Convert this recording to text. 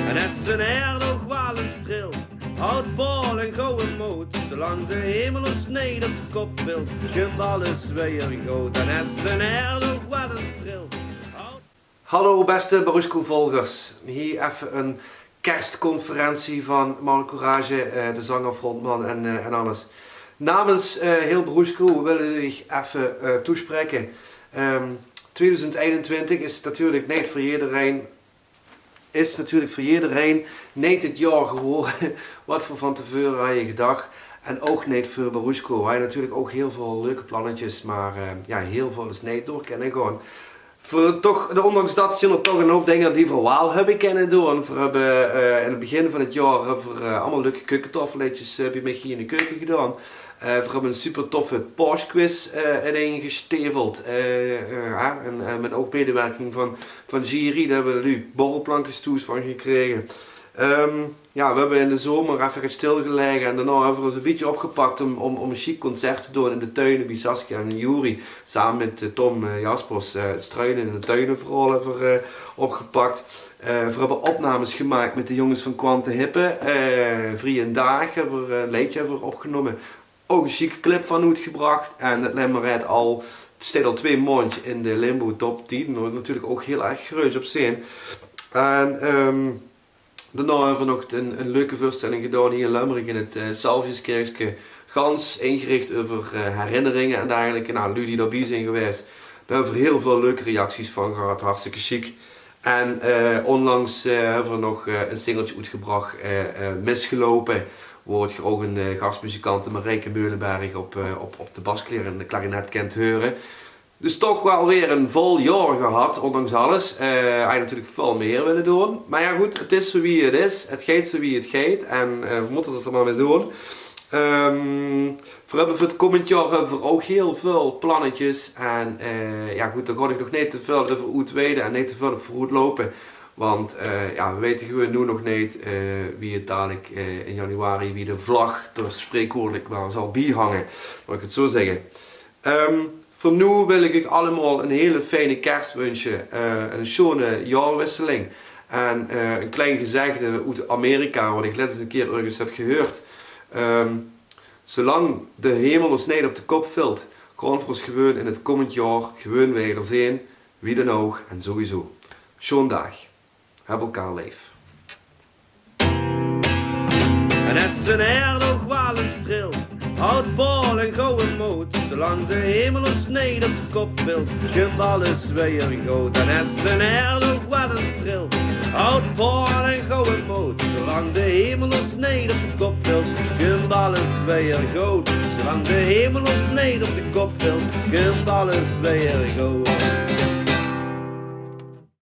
En als zijn air nog walen streelt, houd bal en gouden moot, zolang de hemel ons sneed op de kop vult, komt alles weer goud. En als zijn air nog walen streelt. Hallo beste Barushko-volgers, hier even een kerstconferentie van Marco Rage, de zanger, frontman en alles. Namens heel Barushko wil ik even toespreken. 2021 is natuurlijk niet voor iedereen, niet het jaar geworden wat we van tevoren hadden gedacht. En ook niet voor Barushko. Wij hebben natuurlijk ook heel veel leuke plannetjes, maar ja, heel veel is niet door kunnen gaan. Ondanks dat zijn er toch een hoop dingen die we wel hebben kunnen doen. We hebben in het begin van het jaar allemaal leuke keukentafeletjes bij mij hier in de keuken gedaan. We hebben een super toffe paasquiz erin gesteveld. En met ook medewerking van Jiri, daar hebben we nu borrelplankjes toes van gekregen. Ja, we hebben in de zomer even stilgelegen en daarna hebben we ons een beetje opgepakt om een chic concert te doen in de tuinen bij Saskia en Juri. Samen met Tom Jaspers, het struinen in de tuinen vooral hebben opgepakt. We hebben opnames gemaakt met de jongens van Quante Hippe. Vrie en Daag hebben we een liedje opgenomen. Ook een chique clip van uitgebracht. En het nummer al, het staat al 2 maanden in de Limbo top 10. Natuurlijk ook heel erg groot op scène. En daarna hebben we nog een leuke voorstelling gedaan hier in Lemmerich in het Salviuskerkje. Gans ingericht over herinneringen en dergelijke. Nou, jullie die daarbij zijn geweest, daar hebben we heel veel leuke reacties van gehad. Hartstikke chic. En onlangs hebben we nog een singeltje uitgebracht, Misgelopen. Waar je ook een gastmuzikant Marijke Meulenberg op de basklarinet en de klarinet kent horen. Dus toch wel weer een vol jaar gehad, ondanks alles. Hij had natuurlijk veel meer willen doen. Maar ja goed, het is zo wie het is. Het gaat zo wie het gaat. En we moeten het er maar mee doen. Voor het komend jaar hebben we ook heel veel plannetjes. En ja goed, daar ga ik nog niet te veel over uitweiden en niet te veel op vooruit lopen. Want ja, we weten gewoon nu nog niet wie het dadelijk in januari, wie de vlag er spreekwoordelijk wel zal bijhangen. Mag ik het zo zeggen. Voor nu wil ik allemaal een hele fijne kerst wensen, een schone jaarwisseling en een klein gezegde uit Amerika wat ik laatst een keer ergens heb gehoord. Zolang de hemel ons niet op de kop vult, kan voor ons gewoon in het komend jaar gewoon weer zijn, wie dan ook en sowieso. Schoon dag, heb elkaar lief. En als een air nog walen streelt, houd bal en gouden moot, zolang de hemel ons niet op de kop vult, komt alles weer goud. En als een air nog walen streelt, houd bal en gouden moot, zolang de hemel ons niet op de kop vult, komt alles weer goud. Zolang de hemel ons niet op de kop vult, komt alles weer goud.